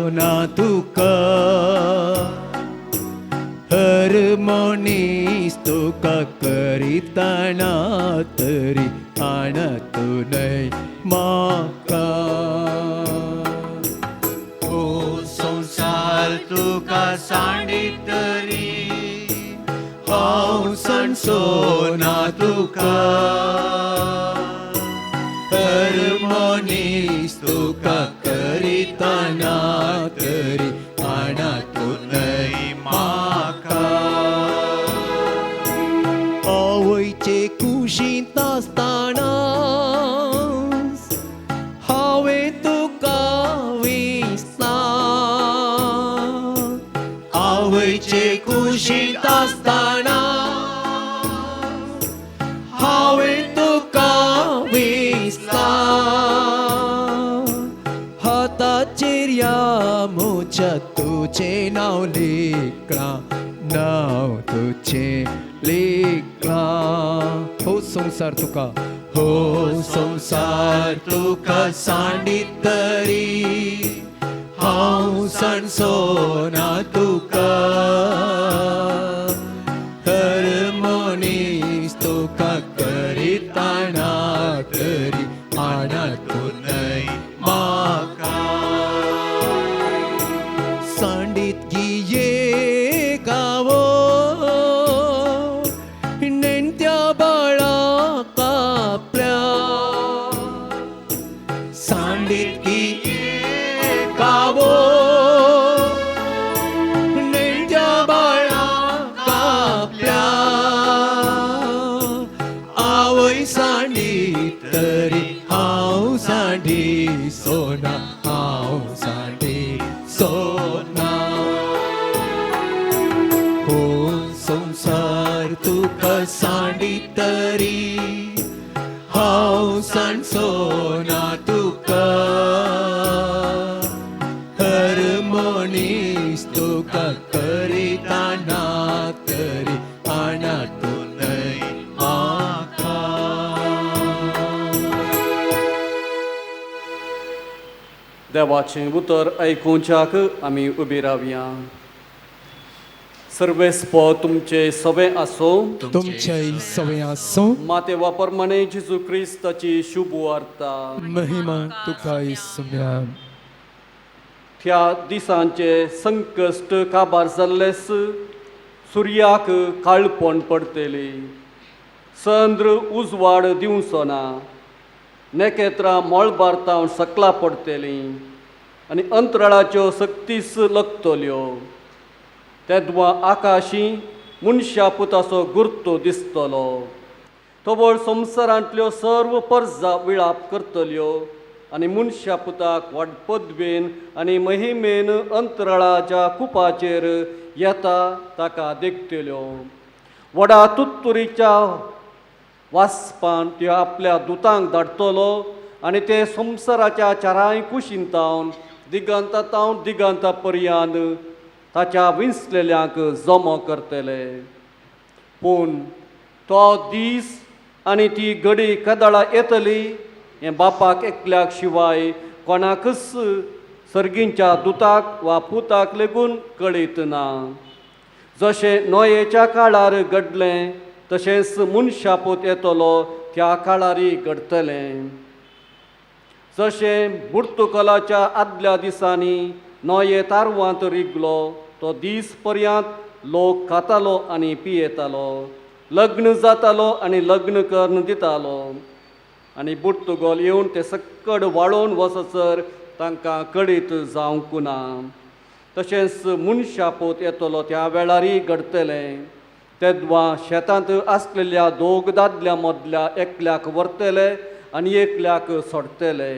सोना तुका हरमोनीस तुका करीतना तरी आणत नाही म्हाका हो संसार तुका सांडितरी हांव सणसोना तुका हरमोनीस तुका करीतना तरी आणत नाही म्हाका आवयचे कुशींत आसतना हांवें तुका विसला आवयचे कुशींत आसतना हांवें तुका विसला हाताचेर या म्हज्या तुजें नांव लेखलां नांव तुजें लेखलां हो संसार तुका हो संसार तुका सांडितरी हांव सणसोना तुका हरमोनीस तुका करीतना तरी आणत नाही म्हाका सांडीत गिये गावो नेणत्या बाळाक आपल्या सांडीत गिये गावो नेणत्या बाळाक आपल्या आवय सांडीत तरी हांव सांडी सोना हांव सांडी सोना हो संसार तुका सांडितरी हांव सणसोना तुका हरमोनीस तुका करीतना तरी आणत नाही म्हाका देवाचें उतर आयकुच्याक आमी उबी रावया सर्वेस्प तुमचे सवे आसो तुमचेय सवय आसूं माते वापरमाने जेजू क्रिस्ताची शुभ वार्ता महिमा तुका इसम्या त्या दिसांचे संकश्ट काबार जाल्लेस सुर्याक काळपण पडटली चंद्र उजवाड दिवचो ना नेकेत्रां मोळबारतावन सकला पडटलीं आनी अंतराळाच्यो सक्तीस लगतल्यो तेदवा आकाशी मनशा पुताचो गुर्तो दिसतलो तोवळ संवसारांतल्यो सर्व पर्जा विळाप करतल्यो आनी मनशा पुताक व्हड पदवेन आनी महिमेन अंतराळाच्या कुपाचेर येता ताका देखतल्यो व्हडा तुत्तुरीच्या वासपान त्यो आपल्या दुतांक धाडटलो आनी ते संवसाराच्या चारांय कुशींतावन दिगंतातावन दिगंता पर्यंत ताच्या विंचलेल्यांक जमो करतले पूण तो दीस आनी ती घडी कदाळा येतली हें बापाक एकल्याक शिवाय कोणाकच सर्गींच्या दुताक वा पुताक लेगून कळीत ना जशें नोयेच्या काळार घडलें तशेंच मनशापूत येतलो त्या काळारी घडतलें जशें बुर्तुकलाच्या आदल्या दिसांनी नोये तारवांत रिगलो तो दीस पर्यंत लोक खातालो आनी पियेतालो लग्न जातालो आनी लग्न करून दितालो आनी बुर्तुगोल येवन ते सक्कड वाळोवन वचसर तांकां कळीत जावंक ना तशेंच मनशापूत येतलो त्या वेळारी घडतलें तेदवा शेतांत आसलेल्या दोग दादल्या मदल्या एकल्याक व्हरतले आनी एकल्याक सोडटले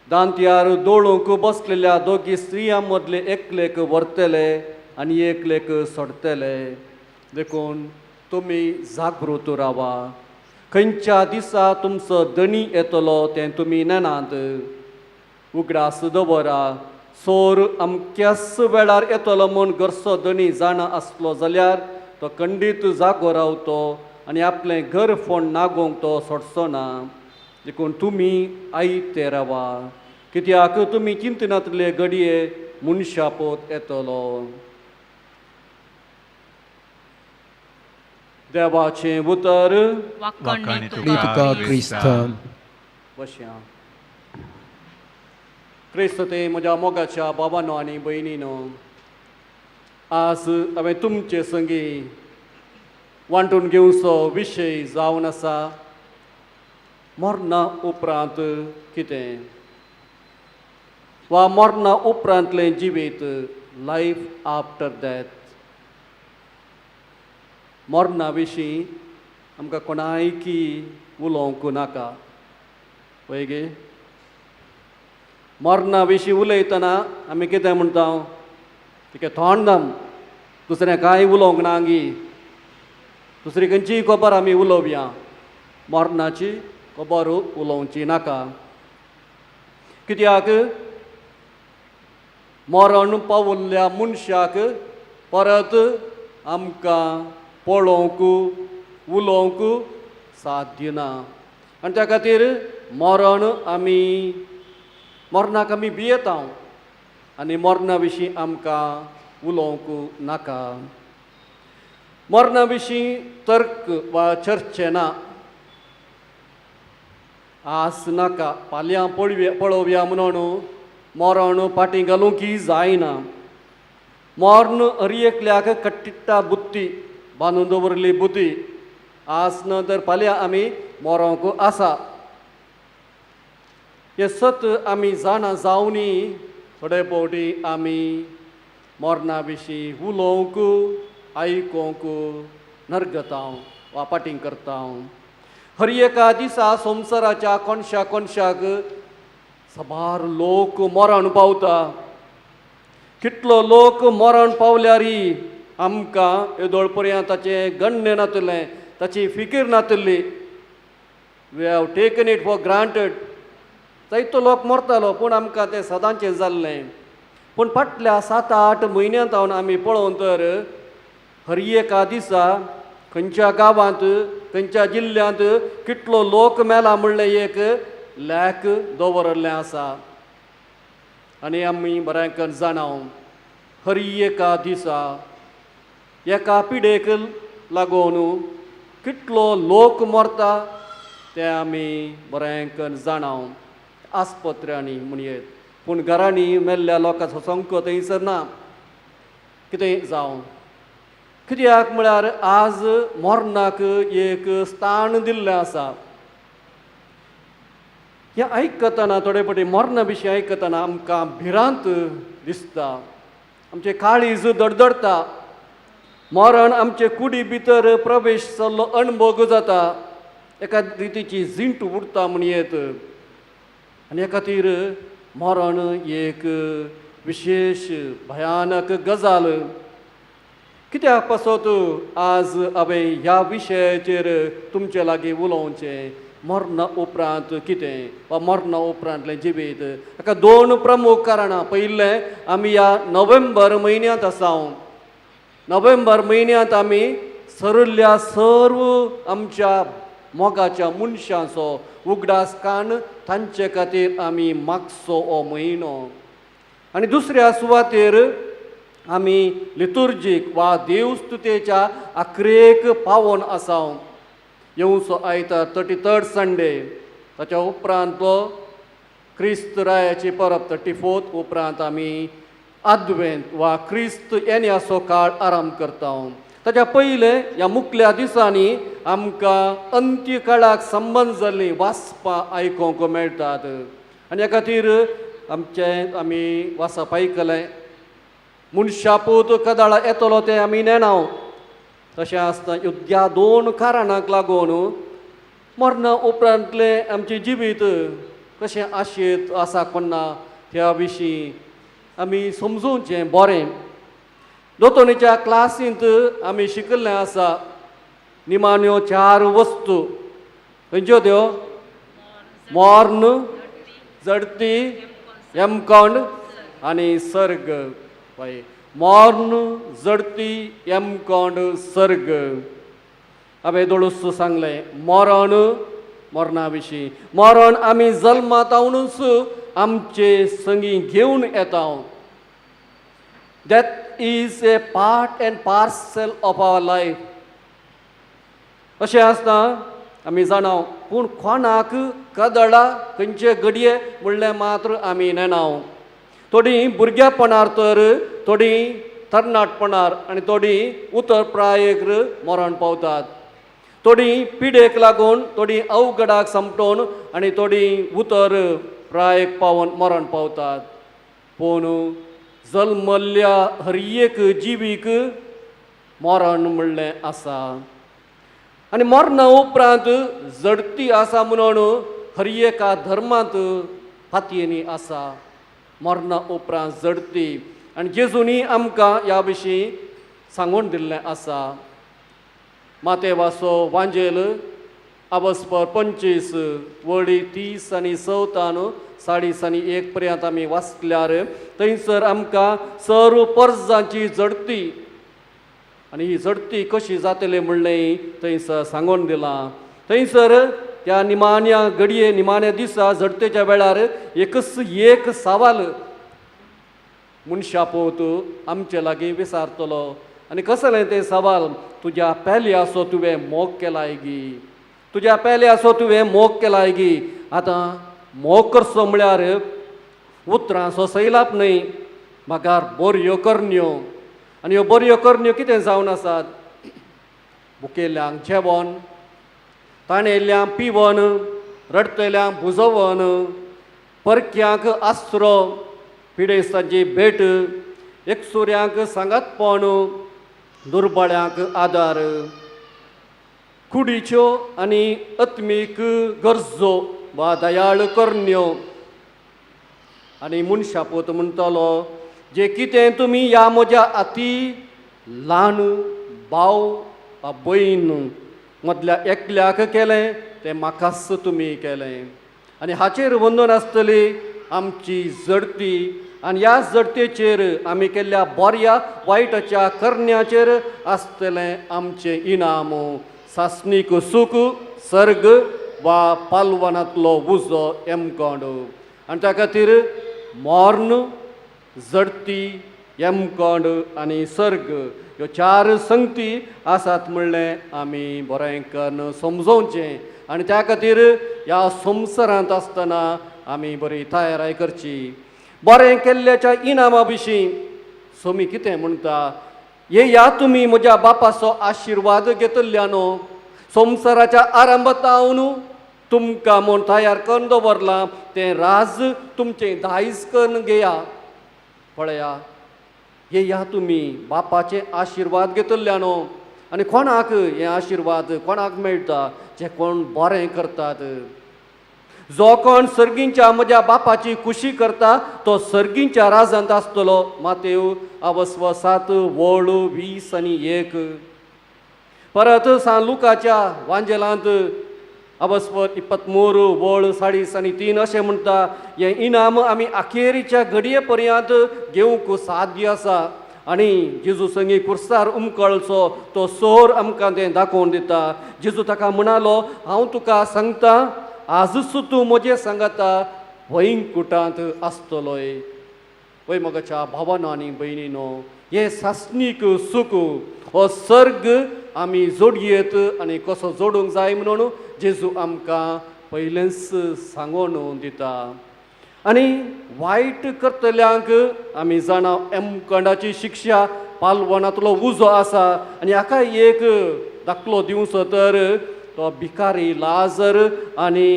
दांत्यार दोळूंक बसलेल्या दोगी स्त्रियां मदले एकलेक व्हरतले आनी एकलेक सोडटले देखून तुमी जागृत रावा खंयच्या दिसा तुमचो धणी येतलो तें तुमी नेनात उगडास दवरा सोर अमक्याच वेळार येतलो म्हूण घरचो धणी जाणा आसलो जाल्यार तो खंडीत जागो रावतो आनी आपलें घर फोंड नागोवंक तो सोडचो ना देखून तुमी आयते रावा कित्याक तुमी चिंतनांतले घडये मनशापोत येतलो. देवाचें उतर वाखाणी तुका क्रिस्त. बसया. क्रिस्त ते म्हज्या मोगाच्या बाबांनो आनी भयणीनो, आज हांवें तुमचे संगी वांटून घेवचो विशय जावन आसा मरणा उपरांत कितें, वा मरणा उपरांतलें जिवीत, लायफ आफ्टर डेथ. मरणा विशीं आमकां कोणायकी उलोवंक नाका. पळय गे, मरणा विशीं उलयतना आमी कितें म्हणटा, तिका थोंड दाम, दुसरें कांय उलोवंक ना गी, दुसरी खंयचीय खबर आमी उलोवया, मरणाची खबर उलोवची नाका. कित्याक मरण पावल्ल्या मनशाक परत आमकां पळोवंक उलोवंक साध्य ना. आनी त्या खातीर मरणाक आमी भियेता आनी मरणा विशीं आमकां उलोवंक नाका. मरणा विशीं तर्क वा चर्चे ना. आस नाका, फाल्यां पळोवया म्हणून मरण फाटीं घालूंकय जायना. मरण हर एकल्याक कट्टिट्टा बुद्धी, बांदून दवरली बुद्धी. आस न तर फाल्यां आमी मरोंक आसा. हे सत आमी जाणा जावनी थोडे फावटी आमी मरणा विशीं उलोवंक, आयकोंक नरगता वा फाटीं करता. हर एका दिसा संवसाराच्या कोणशाक सबार लोक मरण पावता. कितलो लोक मरण पावल्यारी आमकां येदोळ पर्यंत ताचें गण्य नातलें, ताची फिकीर नातली. We have taken it for granted. जायतो लोक मरतालो पूण आमकां तें सदांचें जाल्लें. पूण फाटल्या 7-8 म्हयन्यांत आमी पळोवन तर हर एका दिसा खंयच्या गांवांत, खंयच्या जिल्ल्यांत कितलो लोक मेला म्हणलें एक लॅक दवरलें आसा. आनी आमी बरें जाणाव हर एका दिसा एका पिडेक लागून कितलो लोक मरता तें आमी बरें जाणाव. आस्पत्र्यांनी म्हणयेत, पूण घरांनी मेल्ल्या लोकांचो संख्या थंयसर ना. कितें जावं, कित्याक म्हळ्यार आज मरणाक एक स्थान दिल्लें आसा. हें आयकतना थोडे फावटी मरणा विशीं आयकतना आमकां भिरांत दिसता, आमचें काळीज धडधडटा. मरण आमचे कुडी भितर प्रवेश जाल्लो अणभव जाता, एका रितीची जींट उरता म्हणयेत. आनी हे खातीर मरण एक विशेश भयानक गजाल. कित्याक पासत आज हांवें ह्या विशयाचेर तुमचे लागीं उलोवचें. मरणा उपरांत कितें वा मरणा उपरांतलें जिवीत. हाका 2 प्रमुख कारणां. पयलें, आमी ह्या नोव्हेंबर म्हयन्यांत आसा. नोव्हेंबर म्हयन्यांत आमी सरिल्ल्या सर्व आमच्या मोगाच्या मनशांचो उगडास काण तांचे खातीर आमी मागचो हो म्हयनो. आनी दुसऱ्या सुवातेर आमी लितुर्जीक वा देवस्तुतेच्या आखरेक पावोन आसा. येवचो आयतार 33rd संडे, ताच्या उपरांतलो क्रिस्त रायाची परब 34th उपरांत आमी आद्वेंत वा क्रिस्त येण्याचो काळ आराम करता. ताच्या पयलें ह्या मुखल्या दिसांनी आमकां अंत्य काळाक संबंद जाल्लीं वाचपां आयकोंक मेळटात. आनी ह्या खातीर आमी वाचप आयकलें. मनशापूत कदाळा येतलो तें आमी नेनाव. तशें आसता ह्या 2 कारणांक लागून मरणा उपरांतलें आमचें जिवीत कशें आशेत आसा कोन्ना त्या विशीं आमी समजूचें बरें. दोतोनीच्या क्लासींत आमी शिकल्लें आसा निमाण्यो 4 वस्तू. खंयच्यो त्यो? मर्ण, जडती, यमकोंड आनी सर्ग. पळय, मर्ण, जडती, यमकोंड, सर्ग. हांवें दोळूस सांगलें मरणा विशीं. मरण आमी जल्मांत आवनूच आमचे संगी घेवन येता. That is a part and parcel of our life. अशें आसता आमी जाणाव, पूण कोणाक कदळा खंयचे घडये म्हणलें मात्र आमी नेनाव. थोडीं भुरगेपणार तर, थोडीं तरणाटपणार आनी थोडीं उतर प्रायेक मरण पावतात. थोडीं पिडेक लागून, थोडीं अवघडाक समटोवन आनी थोडीं उतर प्रायेक पावोन मरण पावतात. पूण जल्मल्ल्या हर एक जिवीक मरण म्हणलें आसा. आनी मरणा उपरांत जडती आसा म्हणून हर एका धर्मांत फातयेनी आसा. मरणा उपरांत जडती. आनी जेजूनी आमकां ह्या विशीं सांगून दिल्लें आसा. मातेवाचो वांजेल अबस्पर 25 वळी 30 आनी 14 40 आनी 1 पर्यंत आमी वाचल्यार थंयसर आमकां सर्व परजांची जडती आनी ही जडती कशी जातली म्हणलें थंयसर सांगून दिलां. थंयसर त्या निमाण्या घडये, निमाण्या दिसा जडतेच्या वेळार एकच एक सवाल मनशा पोवत आमचे लागीं विचारतलो. आनी कसलें तें सवाल? तुज्या पेल्याचो तुवें मोग केलाय गी? तुज्या पेल्याचो तुवें मोग केलाय गी? आतां मोग करचो म्हळ्यार उतरांचो सैलाप न्हय, म्हाका बऱ्यो करण्यो. आनी ह्यो बऱ्यो करण्यो कितें जावन आसात? भुकेल्यांक जेवण, ताणेल्यांक पिवण, रडतल्यांक बुजोवण, परक्यांक आसरो, पिडेस्तांची भेट, एकसुऱ्यांक सांगातपण, दुर्बळ्यांक आदार, कुडीच्यो आनी आत्मीक गरजो वा दयाळ करण्यो. आनी मनशापूत म्हणटलो, जे कितें तुमी ह्या म्हज्या अती ल्हान भाव वा भयण मदल्या एकल्याक केलें तें म्हाकाच तुमी केलें. आनी हाचेर वंदन आसतली आमची जडती. आनी ह्या जडतेचेर आमी केल्ल्या बऱ्या वायटाच्या करण्याचेर आसतलें आमचें इनाम. सासणीक सूख, सर्ग वा पालवनांतलो उजो एमकोंड. आनी त्या खातीर मॉर्न, जडती, एमकोंड आनी सर्ग ह्यो 4 संगती आसात म्हणलें आमी बरेंकन समजोवचें. आनी त्या खातीर ह्या संवसारांत आसतना आमी बरी तयाराय करची. बरें केल्ल्याच्या इनामा विशीं सोमी कितें म्हणटा? या तुमी म्हज्या बापाचो आशिर्वाद घेतल्यानो. संवसाराच्या आरंभातावन तुमकां म्हूण तयार करून दवरलां तें राज तुमचें दायज करून घेया. पळया, या तुमी बापाचे आशिर्वाद घेतल्यानो. आनी कोणाक हे आशिर्वाद कोणाक मेळटा? जे कोण बरें करतात. जो कोण सर्गींच्या म्हज्या बापाची खुशी करता तो सर्गींच्या राजांत आसतलो. मातेव अवस्व 7 वळ 20 आनी 1. परत सान लुकाच्या वांजेलांत अवस्व 23 वळ 40 आनी 3 अशें म्हणटा, हें इनाम आमी अखेरीच्या घडये पर्यंत घेवंक साध्य आसा. आनी जेजू संगी कुर्सार उमकळचो तो सोर आमकां तें दाखोवन दिता. जेजू ताका म्हणालो, हांव तुका सांगता, आजूच तूं म्हजे सांगाता वैकुंठांत आसतलोय. वय मोगाच्या भावांनो आनी भयणीनो, हे सासणीक सूख हो सर्ग आमी जोडयेत आनी कसो जोडूंक जाय म्हणून जेजू आमकां पयलेंच सांगून दिता. आनी वायट करतल्यांक आमी जाणा एमकोंडाची शिक्षा पालवनांतलो उजो आसा. आनी हाका एक दाखलो दिवचो तर तो भिकारी लाजर आनी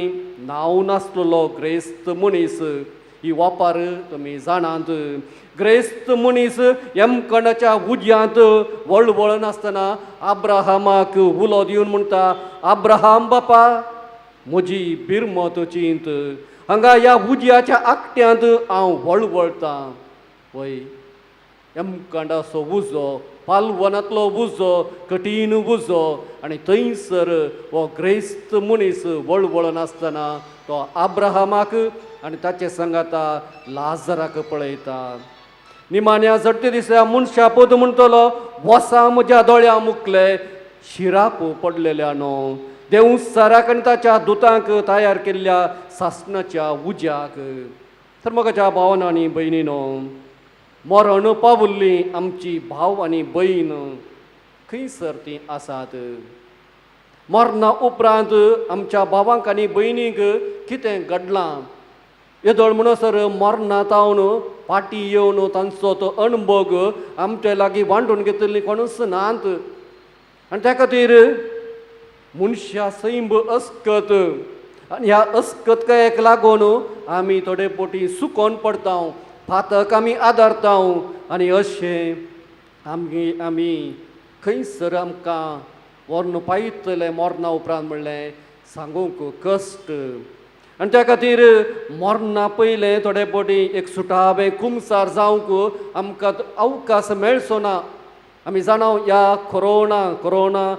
नांव नासलेलो ग्रेस्त मनीस. ही वापार तुमी जाणात. ग्रेस्त मनीस एमकोंडाच्या उज्यांत वळवळ नासतना आब्राहामाक उलो दिवन म्हणटा, आब्राहाम बापा, म्हजी बिरमत चिंत. हांगा ह्या उज्याच्या आकट्यांत हांव वळवळटां. वय एमकोंडाचो उजो, पालवनांतलो उजो, कठीण उजो. आनी थंयसर हो ग्रेस्त मनीस वळवळ नासतना तो आब्राहामाक आनी ताचे सांगाता लाजराक पळयता. निमाण्या जडते दिसा मनशा पद म्हणटलो, वसा म्हज्या दोळ्या मुकले शिराप पडलेल्यानो. देव सराक आनी ताच्या दुतांक तयार केल्ल्या सासणाच्या उज्याक. तर म्हज्या भावांनो आनी भयणीनो, मरण पावल्ली आमची भाव आनी भयण खंयसर ती आसात. मरणा उपरांत आमच्या भावांक आनी भयणीक कितें घडलां येदोळ म्हणसर मरणांतावन फाटीं येवन तांचो तो अणभव आमचे लागीं वांटून घेतली कोणूच नात. आनी त्या खातीर मनशा सैम अस्कत आनी ह्या अस्कतकायेक लागून आमी थोडे पोटी सुकोन पडटा, फातक आमी आदारता आनी अशें आमी खंयसर आमकां व्हरून पायतले मरणा उपरांत म्हणलें सांगूंक कश्ट. आनी त्या खातीर मरणा पयलें थोडे पोटी एक सुटावें कुमसार जावंक आमकां अवकाश मेळचो ना. आमी जाणा ह्या कोरोना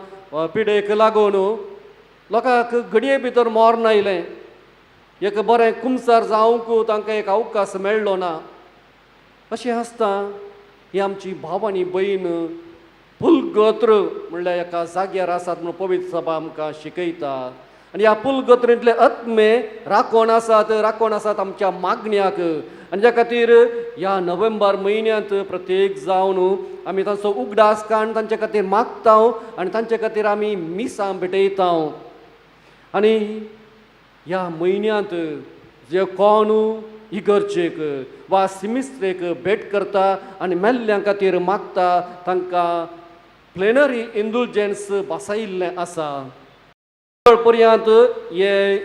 पिडेक लागून लोकांक घडये भितर मरण आयलें, एक बरें कुमसार जावंक तांकां एक अवकाश मेळ्ळो ना. अशें आसता ही आमची भाव आनी भयण पुलगत्र म्हणल्यार एका जाग्यार आसात म्हणून पवित्र सभा आमकां शिकयता. आनी ह्या पुलगत्रेंतले आत्मे राखण आसात आमच्या मागण्याक. आनी त्या खातीर ह्या नोव्हेंबर म्हयन्यांत प्रत्येक जावन आमी तांचो उगडास काण तांचे खातीर मागता आनी तांचे खातीर आमी मिसां भेटयता. आनी ह्या म्हयन्यांत जे कोण इगर्जेक वा सिमिस्त्रेक भेट करता आनी मेल्ल्यां खातीर मागता तांकां प्लेनरी इंडुलजन्स बसयिल्लें आसा. पर्यंत हे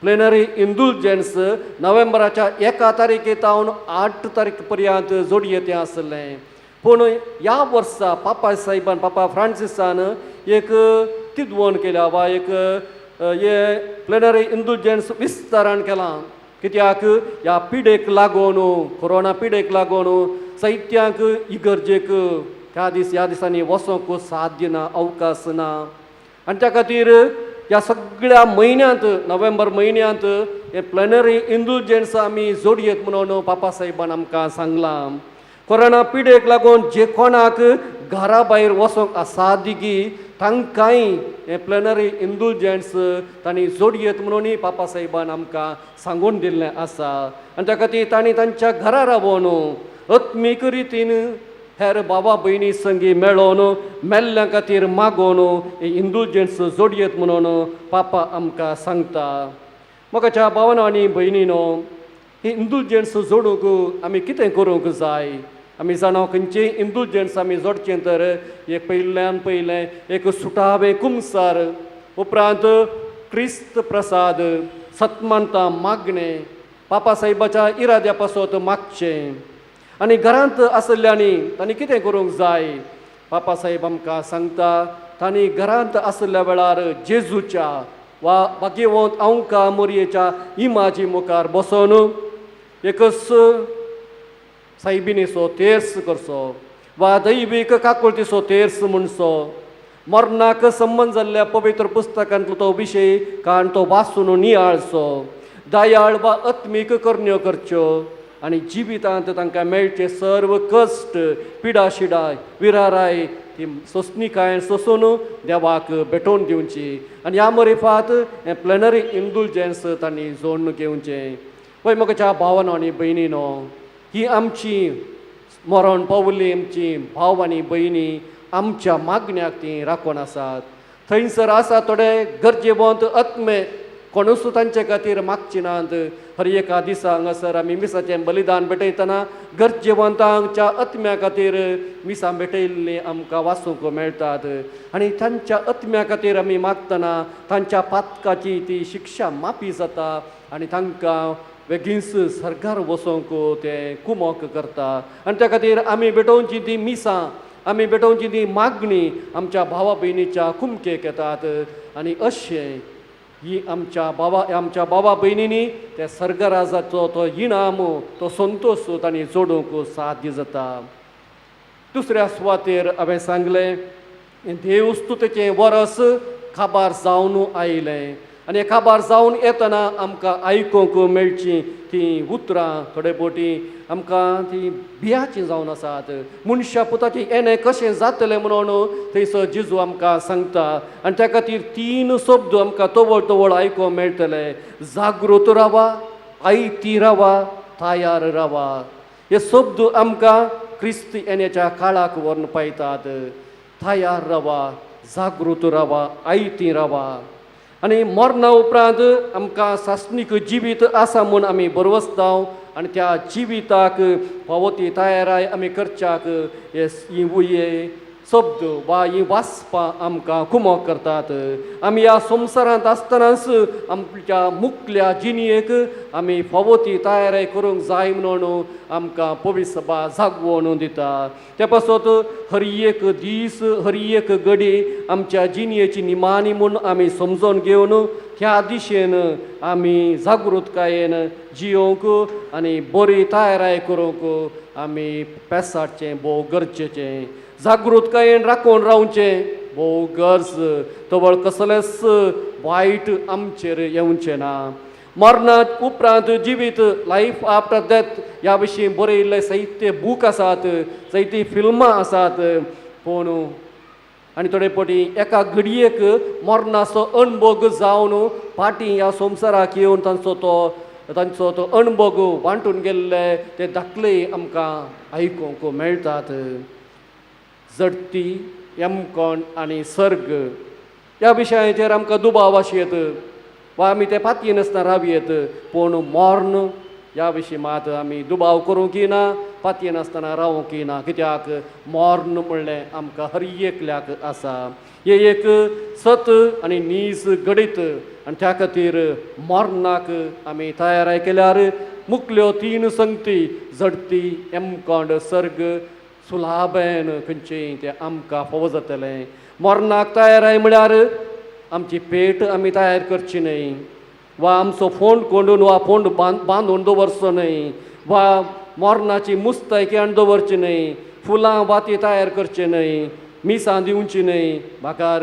प्लेनरी इंडुलजन्स नोव्हेंबराच्या 1 तारखेतावन 8 तारीख पर्यंत जोडयेचें आसलें. पूण ह्या वर्सा पापा फ्रांसिसान एक तिदवण केल्या वा एक हे प्लेनरी इंडुलजन्स विस्तारण केलां. कित्याक ह्या पिडेक लागून कोरोना पिडेक लागून साहित्यांक इगर्जेक ह्या दिसांनी वचोंक साध्य ना, अवकाश ना. आनी त्या खातीर ह्या सगळ्या म्हयन्यांत नोव्हेंबर म्हयन्यांत हे प्लेनरी इंडुलजन्स आमी जोडयेत म्हणून पापा साहेबान आमकां सांगलां. कोरोना पिडेक लागून जे कोणाक घरा भायर वचोंक असाध्यगी तांकांय हे प्लेनरी इंडुलजन्स तांणी जोडयेत म्हणून पापा साहेबान आमकां सांगून दिल्लें आसा. आनी त्या खातीर तांणी तांच्या घरा रावून आत्मीक रितीन हेर बाबा भयणी संगी मेळोन मेल्ल्यां खातीर मागोवन हे इंडुलजन्स जोडयेत म्हणून पापा आमकां सांगता. म्हाका भावांनो आनी भयणीनो, ही इंडुलजन्स जोडूंक आमी कितें करूंक जाय? आमी जाणा खंयचेय इंडुलजन्स आमी जोडचें तर एक पयलें एक सुटावें कुमसार, उपरांत क्रिस्त प्रसाद, सत्मांतां मागणें, पापा साहेबाच्या इराद्या पासत मागचें. आनी घरांत आसल्यांनी तांणी कितें करूंक जाय? पापा साहेब आमकां सांगता तांणी घरांत आसल्या वेळार जेजूच्या वा भाग्यवंत अंका मोरयेच्या इमाजी मुखार बसोन एकच सायबिणीचो तेर्स करचो वा दैवीक काकुळतीचो तेर्स म्हणचो. मरणाक संबंद जाल्ल्या पवित्र पुस्तकांतलो तो विशय काण तो वाचून नियाळचो. दयाळ वा आत्मीक करण्यो करच्यो आनी जिवितांत तांकां मेळचे सर्व कश्ट, पिडाशिडाय, विराराय ती सोंसणीकाय सोसून देवाक भेटोवन दिवची. आनी ह्या मरिफात हें प्लेनरी इंडुलजन्स तांणी जोडून घेवचें. पळय म्हज्या भावांनो आनी भयणीनो, ही आमची मरण पावल्ली आमची भाव आनी भयणी आमच्या मागण्याक ती राखण आसात. थंयसर आसा थोडे गरजेवंत आत्मे, कोणूच तांचे खातीर मागची नात. हर एका दिसा हांगासर आमी मिसाचें बलिदान भेटयतना गरजेवंतांच्या आत्म्या खातीर मिसां भेटयल्लीं आमकां वाचूंक मेळटात. आनी तांच्या आत्म्या खातीर आमी मागतना तांच्या पातकाची ती शिक्षा माफी जाता आनी तांकां बेगीनच सरकार वचोंक ते कुमोक करता. आनी त्या खातीर आमी भेटोवची ती मिसां, आमी भेटोवची ती मागणी आमच्या भावा भयणीच्या कुमकेक येतात. आनी अशें ही आमच्या बाबा भयणींनी त्या सर्गराजाचो तो इनाम, तो संतोष तांणी जोडूंक साध्य जाता. दुसऱ्या सुवातेर हांवें सांगलें देवस्तुतेचें वर्स काबार जावन आयलें. आनी काबार जावन येतना आमकां आयकूंक मेळची ती उतरां थोडे फावटी आमकां ती भियाची जावन आसात. मनशा पुताचें येणें कशें जातलें म्हणून थंयसर जेजू आमकां सांगता. आनी त्या खातीर 3 शब्द आमकां तवळ तवळ आयकूंक मेळटले. जागृत रावा, आयती रावा तयार रावा. हे शब्द आमकां क्रिस्त येण्याच्या काळाक व्हरून पळयतात. तयार रावा, जागृत रावा, आयती रावा. आनी मरणा उपरांत आमकां सासणीक जिवीत आसा म्हूण आमी बरवसता आनी त्या जिविताक फावो ती तयाराय आमी करच्याक हे शब्द वा ही वाचपां आमकां कुमक करतात. आमी ह्या संवसारांत आसतनाच आमच्या मुखल्या जिणयेक आमी फावो ती तयारी करूंक जाय म्हणून आमकां पवित्र सभा जागोवन दिता. त्या पासत हर एक दीस हर एक घडी आमच्या जिणयेची निमाणी म्हूण आमी समजून घेवन ह्या दिशेन आमी जागृतकायेन जियोंक आनी बरी तयारी करूंक आमी पेसाडचें भोव गरजेचें. जागृतकायेन राखून रावचें भोव गरज. तवळ कसलेंच वायट आमचेर येवचें ना. मरणा उपरांत जिवीत लायफ आफ्टर डेथ ह्या विशीं बरयल्ले साहित्य बूक आसात, जायतीं फिल्मां आसात. पूण आनी थोडे फावटी एका घडयेक मरणाचो अणभव जावन फाटीं ह्या संवसाराक येवन तांचो तो अणभव वांटून गेल्ले ते दाखले आमकां आयकूंक मेळटात. जडती, यमकोण आनी सर्ग ह्या विशयाचेर आमकां दुबाव आसयत वा आमी ते फातीं नासतना रावयेत. पूण मर्ण ह्या विशीं मात आमी दुबाव करूंकय ना, फातीं नासतना रावूंकय ना. कित्याक मर्ण म्हणलें आमकां हर एकल्याक आसा. हे एक सत आनी नीज घडीत आनी त्या खातीर मरणाक आमी तयारी केल्यार मुखल्यो 3 संगती जडती, यमकोंड, सर्ग सुलाभेन खंयचें तें आमकां फावो जातलें. मरणाक तयारी म्हळ्यार आमची पेट आमी तयार करची न्हय, वा आमचो फोंड कोंडून वा फोंड बांदून दवरचो न्हय, वा मरणाची मुस्तायकी दवरची न्हय, फुलां वाती तयार करचे न्हय, मिसां दिवची न्हय. म्हाका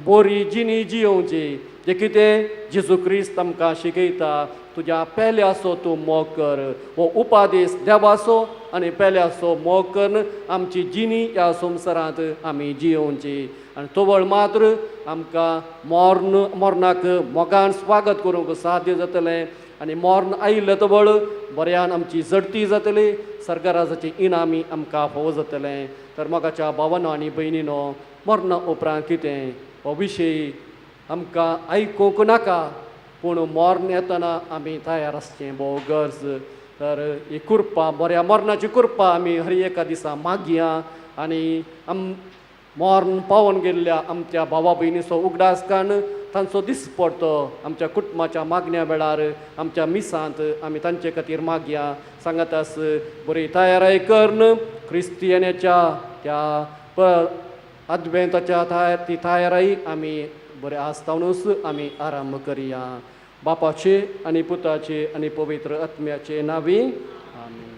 बरी जिणी जियोवची. जे कितें जेजू क्रिस्त आमकां शिकयता, तुज्या पेल्याचो तूं मोग कर. हो उपादेश देवाचो आनी पेल्याचो मोग करून आमची जिणी ह्या संवसारांत आमी जियोवची. आनी तवळ मात्र आमकां मरणाक मोगान स्वागत करूंक साध्य जातलें. आनी मरण आयिल्लें तवळ बऱ्यान आमची जडती जातली, सर्गराजाची इनामी आमकां फावो जातलें. तर मोगाच्या भावांनो आनी भयणीनो, मरणा उपरांत कितें हो विशय आमकां आयकूंक नाका, पूण मरण येतना आमी तयार आसचें भोव गरज. तर ही कृपा, बऱ्या मरणाची कृपा आमी हर एका दिसा मागया. आनी मरण पावून गेल्ल्या आमच्या भावा भयणीचो उगडास काण तांचो दिसपडटो आमच्या कुटुंबाच्या मागण्या वेळार आमच्या मिसांत आमी तांचे खातीर मागया. सांगात आस बरी तयारी करून क्रिस्तियानाच्या त्या अद्वेंताच्या ती तयारी आमी बरे आसतावनूच आमी आराम करया. बापाचे आनी पुताचे आनी पवित्र आत्म्याचे नांवी आमीन.